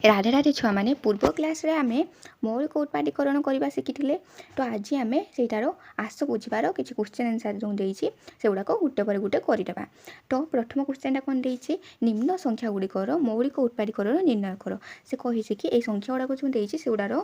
राधे राधे छुआ मैंने पूर्व क्लास रे आमे मौलिक उत्पादीकरण करवा शिखी तो आज आम सेटार आस बुझार किसी क्वेश्चन आंसर जो देती से गुड़ाक गोटे पर गोटे करदे। तो प्रथम क्वेश्चन कौन देती निम्न संख्या गुड़िकर मौलिक उत्पादीकरण निर्णय कर से कही कि ये संख्या गुड़ाक जो देती से गुड़ार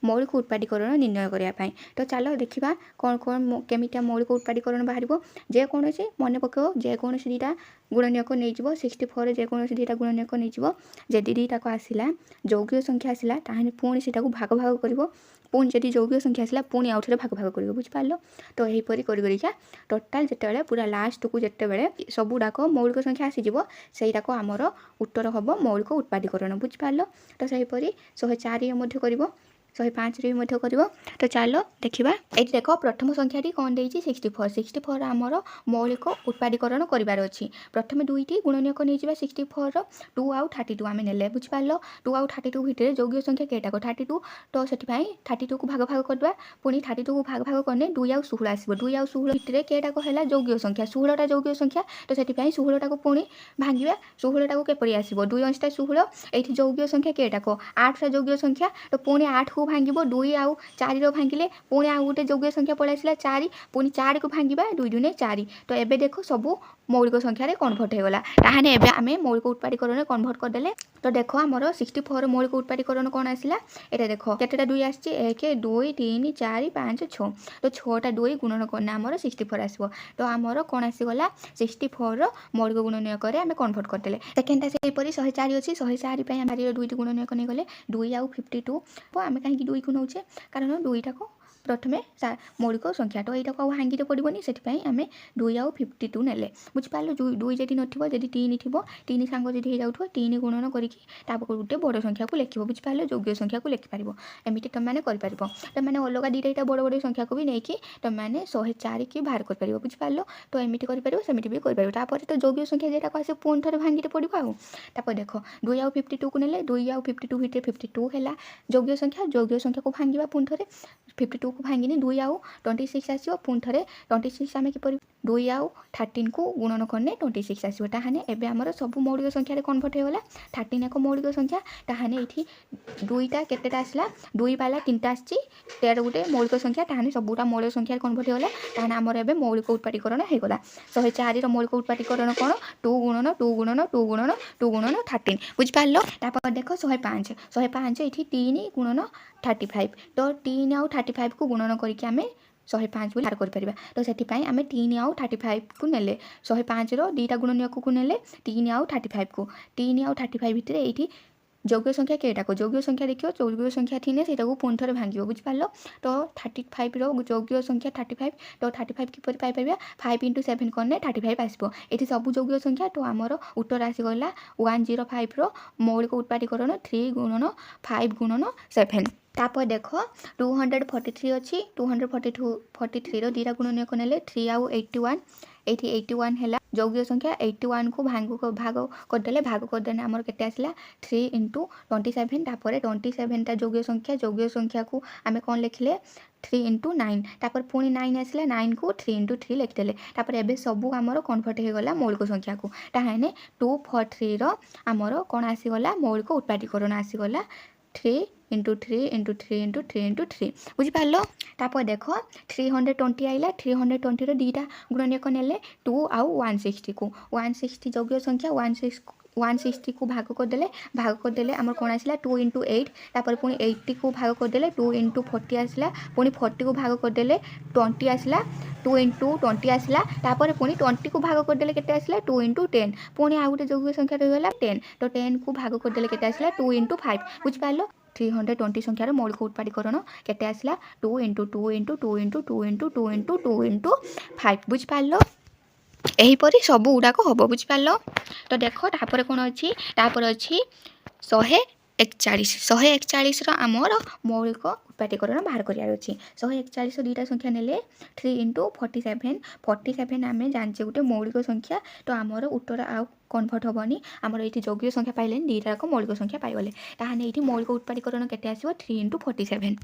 मौलिक उत्पादीकरण निर्णय करने। तो चलो देखा कौन कौन केमिटा मौलिक उत्पादीकरण बाहर जेकोसी मन पक जेकोसी दीटा गुणनीयक नहीं 64 जेकोसी दीटा गुणनीयक नहीं जदि दीटाक आसला यौगिक संख्या आसला ताहले पुणी से भाग भाग कर पुणी जदि यौगिक संख्या आसला पुणी आउ थे भाग भाग कर बुझिपार। तो यहीपरि करिका टोटाल जिते पूरा लास्ट को जिते सबुड़ाक मौलिक संख्या आसीज सहीटाक आमर उत्तर हम मौलिक उत्पादीकरण बुझिपार। तो सहीपरि 104 कर 105 कर। तो चलो देखा ये देख प्रथम संख्याटी कौन देती 64 64 आमर मौलिक उत्पादीकरण करार अच्छी। प्रथम दुईटी गुणनीयक नहीं 64 2 आउ 32 आम ने बुझिपार 2 आउ 32 भितर यौगिक संख्या केटाक 32 तो से 32 को भाग भाग करदे पुणी 32 को भाग भाग करने 2 आउ 16 आसो 2 आउ 16 भितर केटाक है यौगिक संख्या 16टा यौगिक संख्या तो से 16टा को पुणी भांगे 16टा को केपरि आसो 2 अंशटा 16 ये यौगिक संख्या केटाक 8टा यौगिक संख्या तो पुणी 8 को भांगे 2 आउ 4 भांगिले पुणी आउ गोटे यौगिक संख्या पलि आसला 4 पुणी 4 को भांगा 2 दूने 4 तो एबे देखो सबू मौलिक संख्यार कन्भर्ट होगला ताहने एबे आमे मौलिक उत्पादीकरण कन्भर्ट करदेले। तो देखो आमर 64 मौलिक उत्पादीकरण कौन आसला एटा देखो केतेटा 2 आछि 1 2 3 4 5 6 तो 6टा 2 गुणन करना आमर 64 आसबो। तो आमर कौन आसीगला 64 मौलिक गुणनीयक आमे कन्भर्ट करदेले। सेकेंडटा सेपरि 104 अछि 104 पय आमे दुईटी गुणनीयक नै गले 2 आउ 52 तो आमे काहे 2 को नौचे कारण 2टा को प्रथमे मौलिक संख्या तो यहाँ को भांगी पड़ोनी से आम 2 आउ 52 ने बुझिपार 2 जदि नथिबो जदि 3 थी 3 सांग जदि हो जाऊँ 3 गुणन करके गोटे बड़ संख्या को लिख बुझिपार यौगिक संख्या को लिखिपार एमती तुमने तुमने अलग दीटा बड़ बड़ संख्या को भी नहीं कि तुमने 104 की बाहर कर बुझिपार। तो एमती करमती भी कर तो यौगिक संख्या जेटा आसे पुणी थे भांगी पड़ो आउे देख 2 आउ 52 को ने 2 आउ 52 भितर 52 है यौगिक संख्या को भांगा पुणी थे 52 को भांगिनी 2 आउ 26 आसो पुणी थे 26 आम किपर 2 आउ 13 को गुणन करने 26 आसो ताहने एबे आमर सब मौलिक संख्यार कन्भर्ट होगला 13 एक मौलिक संख्या ताहने ये 2टा केतेटा आसला 2 बाला 3टा आसी 13 गोटे मौलिक संख्या ताहने सबूटा मौलिक संख्यार कन्भर्ट होगला ताहने आमर एबे मौलिक उत्पादीकरण होगला 104 मौलिक उत्पादीकरण कौन 2 गुणन 2 गुणन 2 गुणन 2 गुणन 13 बुझिपार। तापर देख 105 ये 3 गुणन 35 तो 3 आउ 35 को गुणन करके आम 105 बाहर कर। तो से आम 3 आउ 35 को ने 105 दीटा गुणनीयक को ने 3 आउ 35 को 3 आउ 35 भितर ये यौगिक संख्या केटाक यौगिक संख्या देखिए यौगिक संख्या थी से पुणी थे भांग बुझिपार। तो 35 यौगिक संख्या 35 तो 35 किपर पाइपर 5 × 7 करने 35 आसो ये सब यौगिक संख्या तो आमर उत्तर आसीगला 105 मौलिक उत्पादीकरण 3 गुणन 5 गुणन 7। तापर देख 243 अच्छी 243 दीटा गुणनीयक ने 3 आउ 81 ये 81 है यौगिक संख्या 81 को भाग करदे आमर केते आसला 3 × 27 तापर 27टा यौगिक संख्या को आम कौन लिखिले 3 × 9 तापर पुणी 9 आसला 9 को 3 × 3 लिखिदेले तापर एबे सबू आमर कन्भर्ट होगला मौलिक संख्या को ताहने 243 आमर कौन आसीगला मौलिक उत्पादीकरण आसीगला 3 × 3 × 3 × 3 × 3 बुझिपार। तापर देख 320 आइला 320 दीटा गुणनीयक ने 2 आउ 160 को 160 यौगिक संख्या 160 को भाग करदेले आमर कौन आसला 2 × 8 तापर पुणी 80 को भाग करदेले 2 × 40 आसला पुणी 40 को भाग करदेले 20 आसला 2 × 20 आसला तापर पुणी 20 को भाग करदेले केते आसला 2 × 10 पुणी आउ गोटे यौगिक संख्या रहीगला 10 तो 10 को भाग करदेले केते आसला 2 × 5 बुझिपार। 320 संख्यार मौलिक उत्पादीकरण केते आसला 2 × 2 × 2 × 2 × 2 × 2 × 5 बुझिपार। यहीपरि सब गुड़ाक हम बुझिपार। तो देख तापर कौन अच्छी तापर अच्छी 141 आमर मौलिक उत्पादीकरण बाहर करार अच्छी 141 दीटा संख्या ने 3 × 47 47 आम जाने गोटे मौलिक संख्या तो आमर उत्तर आउ कन्भर्ट हेनी आमर ये यौगिक संख्या पाइले दीटाक मौलिक संख्या पाइगले ताहने ये मौलिक उत्पादीकरण केते आसो 3 × 47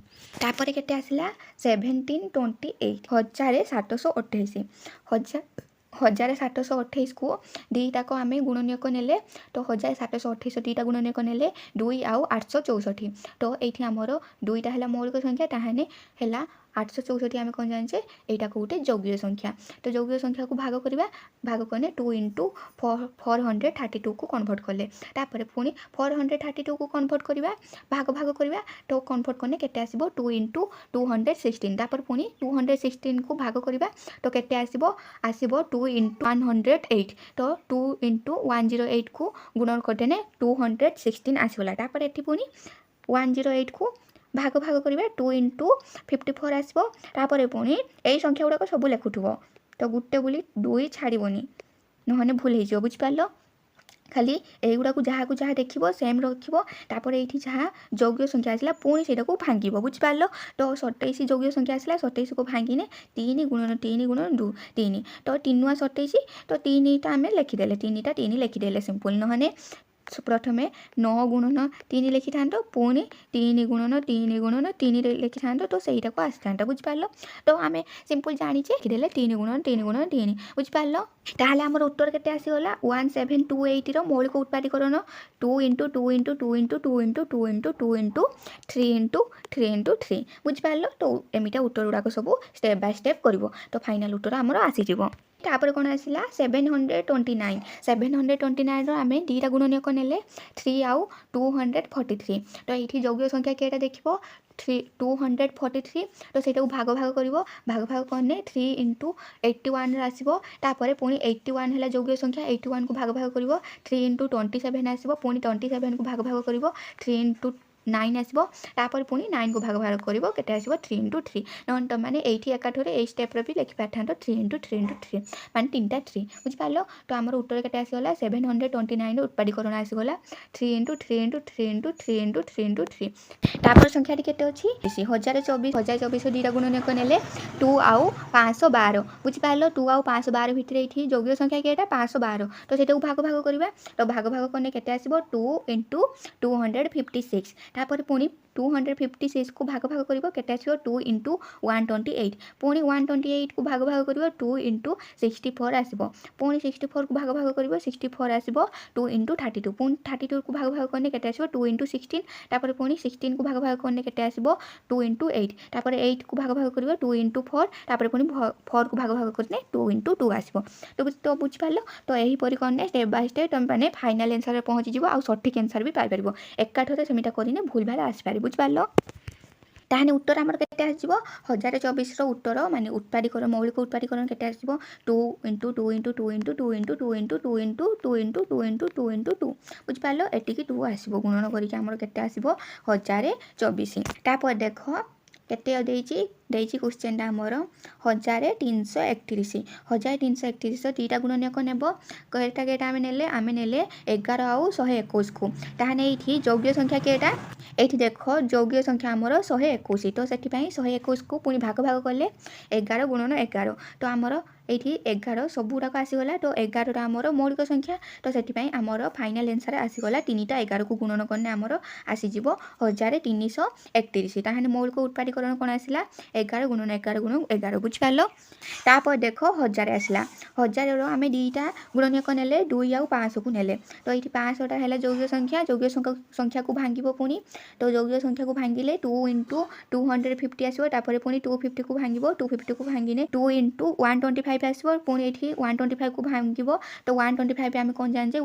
तापर केते आसला 1728 1728 1728 को दुईटाक आम गुणनीयक नेले तो 1728 दुईटा गुणनीयक नेले 2 आउ 864 तो ये आमर दुईटा है मौलिक संख्या ताहने है 864 आम कौन जाने यहाँ गोटे यौगिक संख्या तो यौगिक संख्या को भाग करवा भाग कले 2 इंटू 432 को कन्वर्ट कले तापर पुणी 432 को कन्वर्ट करवा भाग भाग करवा तो कन्वर्ट कले केते आसीबो 2 इंटू 216 तापर पुणी 216 को भाग करवा तो केते आसीबो आसीबो 2 इंटू 108 तो 2 इंटू 108 को गुणन करदेने 216 आसीगला तापर एठी पुणी 108 को भाग भाग करवा 2 इंटू 54 आसो तापर पुणी यही संख्या गुड़ाक सब लिखुव तो गोटे बोली 2 छाड़बनी नहने भूल हो बुझिपार खाली युवा को जहाँ देखो सेम रखिपर ये जहाँ यौगिक संख्या आसला पुणी से भांग बुझिपार तो 27 यौगिक संख्या आसला 27 को भांगिने 3 गुणन 2 3 तो 3 नुआ 27 तो 3 आम लिखिदे 3 लिखिदे सिंपल नहने प्रथमे 9 गुणन 3 लिखि था पुणी 3 गुणन 3 लिखि था तो सहीटा को आसी था बुझिपार तो आम सिंपल जाने लिखिदे 3 गुणन 3 बुझिपार ताहले आमर उत्तर केते आसीगला 1728 मौलिक उत्पादीकरण 2 into 2 into 2 into 2 into 2 into 2 into 3 into 3 into 3 बुझिपार तो एमिटा उत्तर गुड़ाक सब स्टेप बाय स्टेप कर तो फाइनाल उत्तर आमर आसीज तापर कौन आसला 729 आम दीटा गुणनीयक नेले 3 आउ 243 तो ये यौगिक संख्या केटा देखो 243 तो से भाग भाग कर भाग भाग करने 3 इंटू 81 आसो तापर पुणी 81 है यौगिक संख्या 81 को भाग भाग कर 3 इंटू 27 आसो पुणी 27 को भाग भाग कर 3 इंटू 9 आसो तापर पुणी 9 को भाग भाग कर केटे आसो 3 इंटू 3 नन तुम मैंने ये एकाठरे ये स्टेप्रे भी लिखिपार था 3 इंटू 3 इंटू 3 मान 3टा 3 बुझिपार तो आमर उत्तर केटे आसीगला 729 उत्पादीकरण आसीगला 3 into 3 into 3 into 3 into 3 into 3 तापर संख्या केटे अच्छी 1024 दुईटा गुणनीयक नेले 2 आउ 512 बुझिपार 2 आउ 512 भितर ये यौगिक संख्या केटा 512 तो से भाग भाग करवा तो भाग भाग करने केटे आसीबो 2 इंटू 256 तापर पुणी 256 को भाग भाग कर केटे आसो 2 इंटू 128 पुणी 128 को भाग भाग कर 2 इंटू 64 आसो पुणी 64 को भाग भाग कर 64 आसो 2 इंटू 32 पुणी 32 को भाग भाग करने केटे आसो 2 इंटू 16 तापर पुणी 16 को भाग भाग करने केटे आसो 2 इंटू 8 तापर 8 को भाग भाग कर 2 इंटू 4 तापर पुणी 4 को भाग भाग करने 2 इंटू 2 आसो तो बुझिपार तो यहीपरि करने स्टेप बाय स्टेप तुम मैंने फाइनाल आंसर पहुँचीज आ सठिक आंसर भी पाइपर एकाठरे सेमिटा करने भूल भाल आसपार बुझिपार ताहने उत्तर आमर केते आसीबो 1024 उत्तर माने उत्पादीकरण मौलिक उत्पादीकरण केते आसीबो 2 into 2 into 2 into 2 into 2 into 2 into 2 into 2 into 2 into 2 बुझिपार एटिकी 2 आसीबो गुणन करिक आमर केते आसीबो 1024 तापर देखो केते देइची क्वेश्चन आमर 1331 दुईटा गुणनीयक नेब केटा केटा आम नेले 11 आउ 121 को ताहने ये यौगिक संख्या केटा ये देख यौगिक संख्या आमर 121 तो से 121 को पुणी भाग भाग कले 11 गुणन 11 तो आमर ये 11 सबूक आसीगला तो 11 आमर मौलिक संख्या तो से आमर फाइनाल आंसर आसीगला 3टा 11 को गुणन करने आमर आसीज 1331 ताहने मौलिक उत्पादीकरण कौन आसला 11 गुणन 11 बुझिपार तापर देख 1000 आसला 1000 आम दुईटा गुणनीयक नेले 2 आउ 5 को नेले तो ये 5टा है यौगिक संख्या को भांग पुणी तो यौगिक संख्या को भांगिले 2 इंटू 250 आसो तापर पुणी 250 को भांग 250 को भांगिने 2 इंटू 125 आसो पुणी ये 125 को भांग तो 125 आम कौन जाने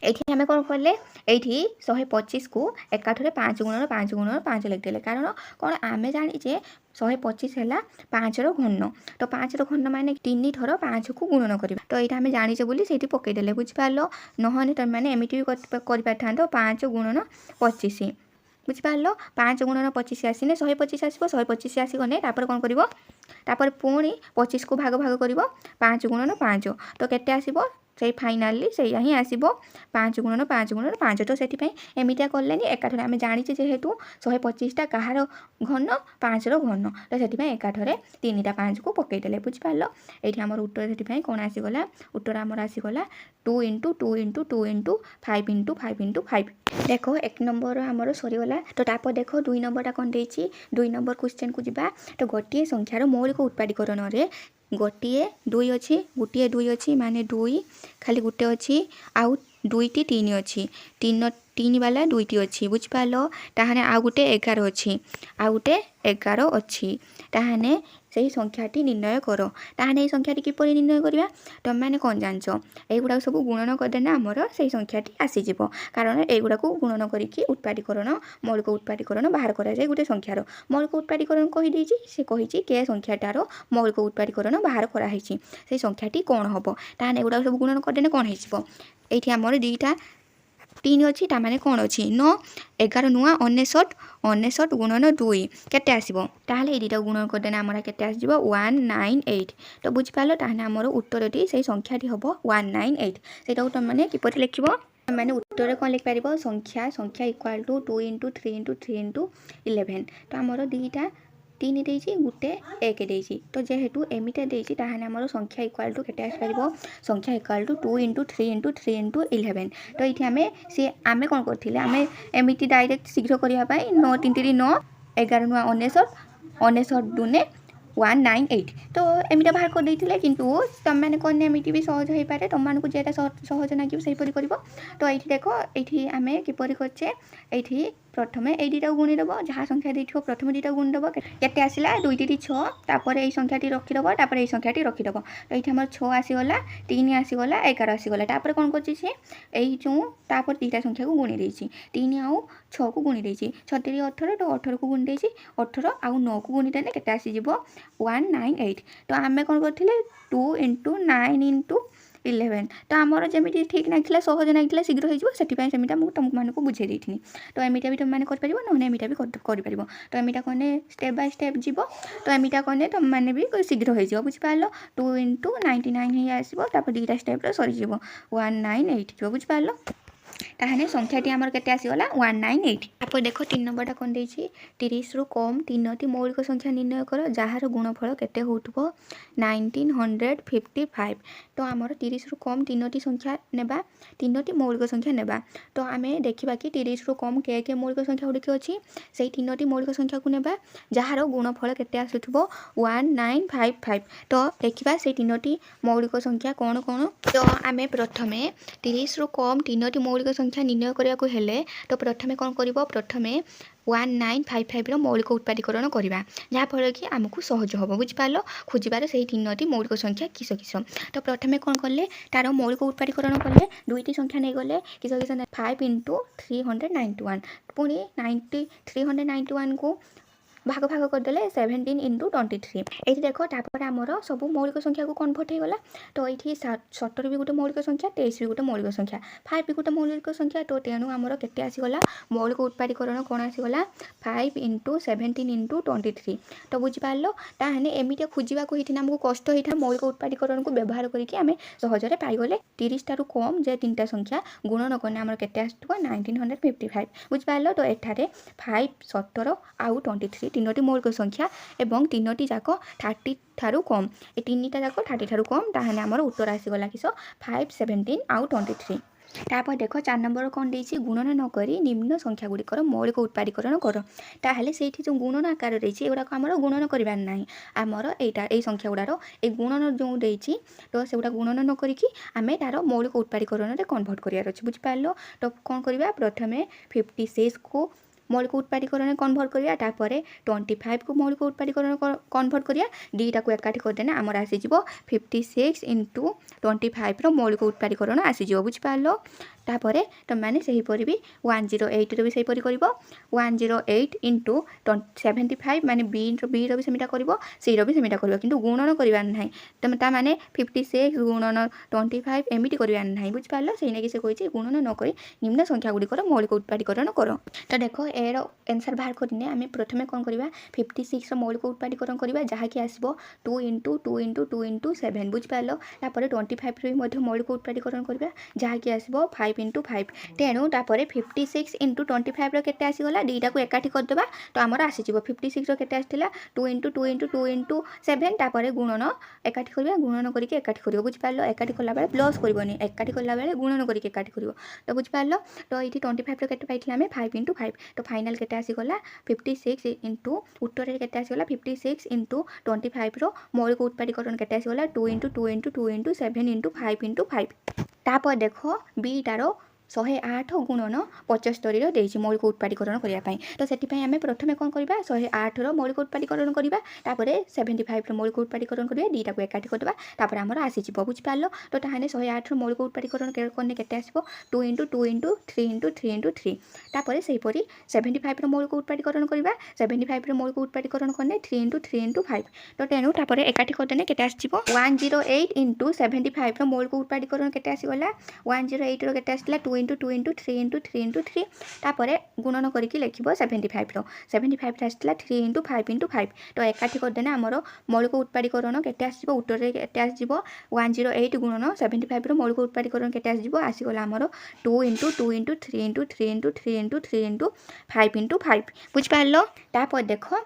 ये आम कौन कले ये 125 को एकाठरे 5 गुणन 5 लिखिदेले कारण कौन आम जाने 125 है 5 घन तो 5 घन माने 3 थर 5 को गुणन करवा तो यहाँ आम जाने बोली से पकईदे बुझिपार नहने तुम मैंने एमती भी कर 5 गुणन 25 बुझिपार 5 गुणन 25 आसने 125 आसो 125 आसगने कौन कर पुणी 25 को भाग भाग कर 5 गुणन 5 तो केते आसो से फाइनाली से ही आसो 5 गुणन 5 तो से एमती कले एकाठरे आम जाने जेहेतु 125टा कहार घन 5 घन तो से एकाठरे 3टा 5 को पकईदे बुझिपार ये आम उत्तर से कौन आसीगला उत्तर आमर आसीगला 2 into 2 into 2 into 5 into 5 into 5 देख 1 नंबर आमर सरीगला तो तापर देख 2 नंबरटा कौन देछि 2 नंबर क्वेश्चन को जीवा तो गोटे संख्यार मौलिक उत्पादीकरण गोटे दुई अच्छी गोटे दुई अच्छी माने दुई खाली गोटे अच्छी आउ दुईटी तीन अच्छी तीन वाला दुईटी अच्छी बुझिपार ताहने आउ गोटे 11 अच्छी आउ गोटे 11 अच्छी ताहने से संख्याटी निर्णय कर ताहने संख्याटी किपरि निर्णय करवा तुम मैंने कौन जान एगुड़ा सब गुणन करदेना आमर से संख्याटी आसीज कारण एगुड़ा गुणन करके उत्पादीकरण मौलिक उत्पादीकरण बाहर कराए गोटे संख्यार मौलिक उत्पादीकरण कहीदे से कही के संख्याटार मौलिक उत्पादीकरण बाहर कराई से संख्याटी कौन हम ताहने एगुड़ा सब गुणन करदेना कौन होती आमर दुईटा 3 अच्छी ताने कौन अच्छी 9 11 नुआ 99 गुणन 2 केते आसीबो ताहले ए दुईटा गुणन करदेना आमर केते आसीबो 198 तो बुझिपालो ताहने आमर उत्तरटी से संख्याटी हबो 198 सेटा तुम माने किपरि लिखिबो मैंने उत्तर कौन लिख पार संख्या इक्वाल टू 2 × 3 × 3 × 11 तो आमर दुईटा 3 देइछि गुटे 1 देइछि तो जेहेतु एमिटा देइछि ताहाने हमर संख्या इक्वल टू केते आस परिबो संख्या इक्वल टू 2 × 3 × 3 × 11 तो इथि आमे कोन करथिले आमे एमिति डायरेक्ट शीघ्र करिया पई 9 3 3 9 11 9 99 दुने 198 तो एमिटा बाहर कर देइथिले किंतु तुम माने कोन एमिति भी सहज होई पारे तुम मानकु जेटा सहज नागियो सही परि करबो तो एठी देखो एठी आमे किपरि करछे एठी प्रथमे ए दुईटा गुणी देव जहाँ संख्या देखो प्रथम दुईटा गुणी देव केते आसिला 2 3 6 तापर ए संख्याटी रखिदेव तापर ए संख्याटी रखिदेव तो ये आमर 6 आसीगला 3 आसीगला 11 आसीगला तापर कौन कर जो तापर दुईटा संख्या को गुणी देछि 3 आउ 6 को गुणी देछि 6 3 18 तो 18 को गुणी देछि 18 आउ 9 को गुणी देले केते आसी जिवो 198 तो आमे कौन करथिले 2 × 9 × 11 तो आमर जमी ठीक ना सहज ना शीघ्र होता सेमिटा मुझे तुम मानक बुझे देनी तो एमिटा भी तुम मैंने कर ना एमिटा भी कर तो एमिटा कने स्टेप बाय स्टेप जीव तो एमिटा कने तुम मैंने भी शीघ्र हो बुझिपार 2 × 99 ही आसो दुईटा स्टेप सरीज 198 बुझिपार ताहने संख्याटी आमर केते आसीगला 198 तापर देखो 3 नंबरटा कोन देछि 30 रु कम 3टी मौलिक संख्या निर्णय कर जार गुणफल केते होतबो 1955 तो आमर 30 रु कम 3टी संख्या नेबा 3टी मौलिक संख्या नेबा तो आमे देखिबा कि 30 रु कम के मौलिक संख्या गुडी अछि सेही 3टी मौलिक संख्या को नेबा जार गुणफल केते आसुथबो 1955 तो देखिबा सेही 3टी मौलिक संख्या कोन कोन तो आमे प्रथमे 30 रु कम 3टी मौलिक संख्या निर्णय करिया को हेले तो प्रथमे कौन करिवो प्रथमे 1955 मौलिक उत्पादीकरण करवा जहाँफल कि आमको सहज हम बुझिपार खोजार से 3टी मौलिक संख्या किस किस तो प्रथमे कौन कले तार मौलिक उत्पादीकरण कले दुईटी संख्या नहीं गले किस किस 5 × 391 पुणी 391 को भाग भाग करदे 17 × 23 ये देख तापर आमर सब मौलिक संख्या को कन्वर्ट हो गला तो ये 17 भी गोटे मौलिक संख्या 23 भी गोटे मौलिक संख्या 5 भी गोटे मौलिक संख्या तो तेणु आमर केते आसीगला मौलिक उत्पादीकरण कौन आसीगला 5 × 17 × 23 तो बुझिपार ताहने एमिटे खोजा को होता आमको कष्ट होता मौलिक उत्पादीकरण को व्यवहार करके आम सहजरे पाईगले 30 टारू कम जे 3टा संख्या गुणन करने आमर केते आसुथबो 1955 बुझिपार तो एठारे 5 17 आउ 23 3टी मौलिक संख्या एवं 3टी जाक 30 ठारू कम ए 3टा जाक 30 ठारू कम ताहने आमर उत्तर आसीगला किस 5 17 आउ 23 तापर देख 4 नंबर कौन देछि गुणन न करी निम्न संख्या गुड़िकर मौलिक उत्पादीकरण कर ताहले सेठी जो गुणन आकार देछि एगुडा आमर गुणन करबार नाही आमर एटा ए संख्या गुडार ए गुणन जो देछि तो सेगुडा गुणन न करिकि आमे तार मौलिक उत्पादीकरण रे कन्वर्ट करियार अछि बुझि पारलो तो कोन करबा प्रथमे 56 को मौलिक उत्पादीकरण कन्वर्ट करिया तापरे 25 को मौलिक उत्पादीकरण कन्वर्ट करिया दुईटा को एकाठी करदेना आमर आसी 56 × 25 रो मौलिक उत्पादीकरण आसी बुझि पारलो तापरे तुम मैंने से हीपरि भी 108 रो भी से परि करिवो 108 × 75 माने बी रो भी सेमिटा करिवो सी रो भी सेमिटा करिवो किंतु गुणन करिवार नाही तमे ता माने 56 गुणन 25 एमिटी करिवार नाही बुझि पारलो सेही नेकी से कहिछि गुणन न करी निम्न संख्या गुडी कर मौलिक उत्पादीकरण करो तो देखो ए रो आंसर बाहर करने आमे प्रथमे कोन करिवा 56 रो मौलिक उत्पादीकरण करिवा जहा कि आसीबो 2 × 2 × 2 × 7 बुझि पारलो तापरे 25 रो मध्ये मौलिक उत्पादीकरण करिवा जहा कि आसीबो 5 × 5 तेणु तापरे 56 × 25 रो केते आसीगला दुईटा को एकाठी कर देबा तो हमर आसी जिवो 56 रो केते आस्थिला 2 × 2 × 2 × 7 तापरे गुणन एकाठी करिवा गुणन करिके एकाठी करिवो बुझि पारलो एकाठी करला बेले प्लस करबोनी एकाठी करला बेले गुणन करिके एकाठी करिवो तो बुझि पारलो तो इठी 25 रो केते पाइथिला हमें 5 × 5 तो फाइनाल केते आसीगला 56 इंटू उत्तर केते आसीगला 56 इंटू 25 मौलिक उत्पादीकरण केते आसीगला 2 into 2 into 2 into 7 into 5 into 5 तापर देख बीटार 108 गुणन 75 देछि मौलिक उत्पादीकरण करने तो से आम प्रथम कौन करवा 108 मौलिक उत्पादीकरण करवा 75 मौलिक उत्पादीकरण करवा दीटा को एकाठी करवा तापर आमर आसीज बुझिपार तो ताहले 108 मौलिक उत्पादीकरण करने केते आसीबो 2 इंटू 2 इंटू 3 इंटू 3 इंटू 3 तापर से 75 मौलिक उत्पादीकरण करवा 75 मौलिक उत्पादीकरण करने 3 इंटू 3 इंटू 5 तो तेणु तापर एकाठी करदेने केते आसीबो 108 इंटू 75 मौलिक उत्पादीकरण केते आसीगला 108 रो केते आसीला 2 इंटू 2 इंटू 3 इंटू 3 इंटू 3 तापर गुणन करके लिखिबो 75 रो 75 आसीला 3 इंटू 5 इंटू 5 तो एकाठी करदेने आमर मौलिक उत्पादीकरण केते आसीबो उत्तर रे केते आसीबो 108 गुणन 75 रो मौलिक उत्पादीकरण केते आसीबो आसीगला आमर 2 into 2 into 3 into 3 into 3 into 3 into 5 into 5 बुझ पारलो तापर देखो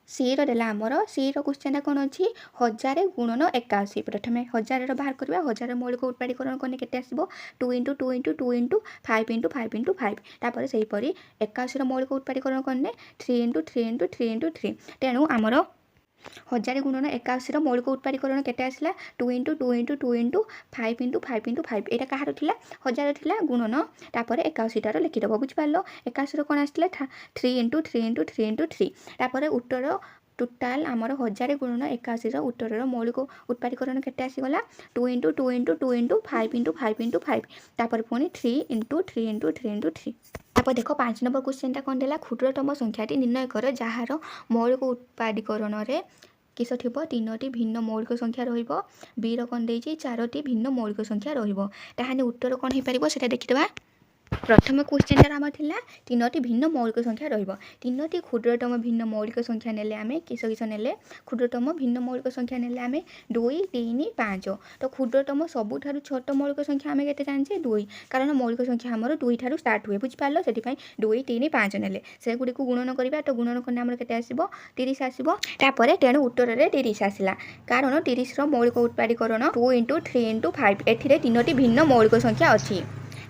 सी रेला आमर सी क्वेश्चन कौन अच्छी 1000 गुणन 81 प्रथम 1000 बाहर करवा 1000 मौलिक उत्पादीकरण करने केते आसीबो 2 into 2 into 2 into 5 into 5 into 5 तापर से 81 मौलिक उत्पादीकरण करने 3 इंटू 3 इंटू 3 इंटू 3 तेणु आमर 1000 गुणन 81 मौलिक उत्पादीकरण केते आसला 2 into 2 into 2 into 5 into 5 into 5 एटा कहार थिला 1000 थिला गुणन तापर 81 टार लिखिदब बुझ पारलो 81 कोन आसला 3 इंटू 3 इंटू 3 इंटू 3 तापर उत्तर टोटाल आमर 1000 गुणन 81 उत्तर मौलिक उत्पादीकरण केते आसीगला 2 into 2 into 2 into 5 into 5 into 5 तापर पुणी 3 इंटू 3 इंटू 3 इंटू 3 तापर देखो 5 नंबर क्वेश्चन कौन देला क्षुद्रतम संख्याटी निर्णय कर जहार मौलिक उत्पादीकरण रे किस थी 3टी भिन्न मौलिक संख्या रहिबो बी रो कौन देछि 4टी भिन्न मौलिक संख्या रहिबो ताहाने उत्तर कौन हो पारिबो सेटा देखिदबा प्रथम क्वेश्चन आम थिला 3टी भिन्न मौलिक संख्या रहिबो 3टी क्षुद्रतम भिन्न मौलिक संख्या नेले आमे किस किस नेले क्षुद्रतम भिन्न मौलिक संख्या नेले आमे 2 3 5 तो क्षुद्रतम सबुठारु छोट मौलिक संख्या आमे केते जानछे 2 कारण मौलिक संख्या हमर 2 ठारु स्टार्ट हुए बुझ पारलो सेति पई 2 3 5 नेले से गुडी को गुणन करबा तो गुणन करने हमर केते आसीबो 30 आसीबो तापर तेणु उत्तर रे 30 आसीला कारण 30 रो मौलिक उत्पादीकरण 2 इंटू 3 इंटू 5 एथिरे 3टी भिन्न मौलिक संख्या अछि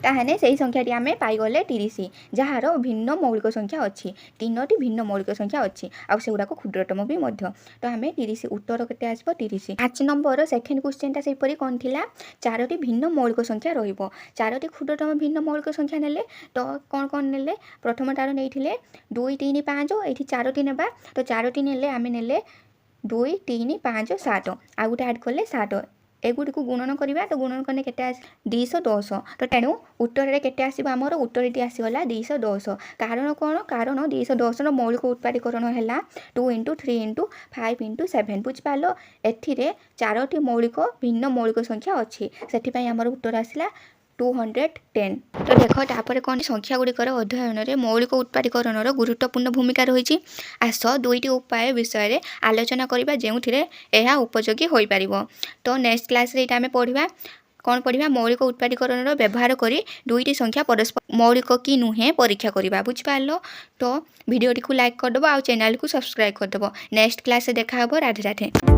ताहने से संख्याटी आम पाईगले 30 जार भिन्न मौलिक संख्या अच्छी 3टी भिन्न मौलिक संख्या अच्छी आउ से गुड़ाक क्षुद्रतम भी मध्य तो आम 30 उत्तर केते आसबो 30 5 नंबर सेकेंड क्वेश्चनटा सेपरी कौन थिला 4टी भिन्न मौलिक संख्या रहिबो 4टी क्षुद्रतम भिन्न मौलिक संख्या नेले तो कौन कौन नेले प्रथम टार नेइथिले 2 3 5 एठी 4टी नेबा तो 4टी नेले आम नेले 2 3 5 7 आ गुटे ऐड करले 7 एगुड़ी को गुणन करवा तो गुणन करने केते आस 210 तो तेणु उत्तर रे केते आसीबो हमर उत्तरटी आसीगला 210 कारण कौन कारण 210 रो मौलिक उत्पादीकरण हैला 2 इंटू 3 इंटू 5 इंटू 7 बुझ पालो एथिरे 4टी मौलिक भिन्न मौलिक संख्या अच्छी सेति पई हमर उत्तर आसीला 210 तो देख तापर कौन संख्या गुड़िकर अध्ययन में मौलिक उत्पादीकरण गुरुत्वपूर्ण भूमिका रही आस 2टी उपाय विषय में आलोचना करबा जेउथिरे एहा उपयोगी होई पारिबो तो नेक्स्ट क्लास रे इटा पढ़ा कौन पढ़ा मौलिक उत्पादीकरण व्यवहार करी 2टी संख्या परस्पर मौलिक कि नुहे परीक्षा करबा बुझ पारलो तो वीडियोटी को लाइक करदबो आ चैनल को सब्सक्राइब करदबो नेक्स्ट क्लास रे देखा हबो राधे राधे।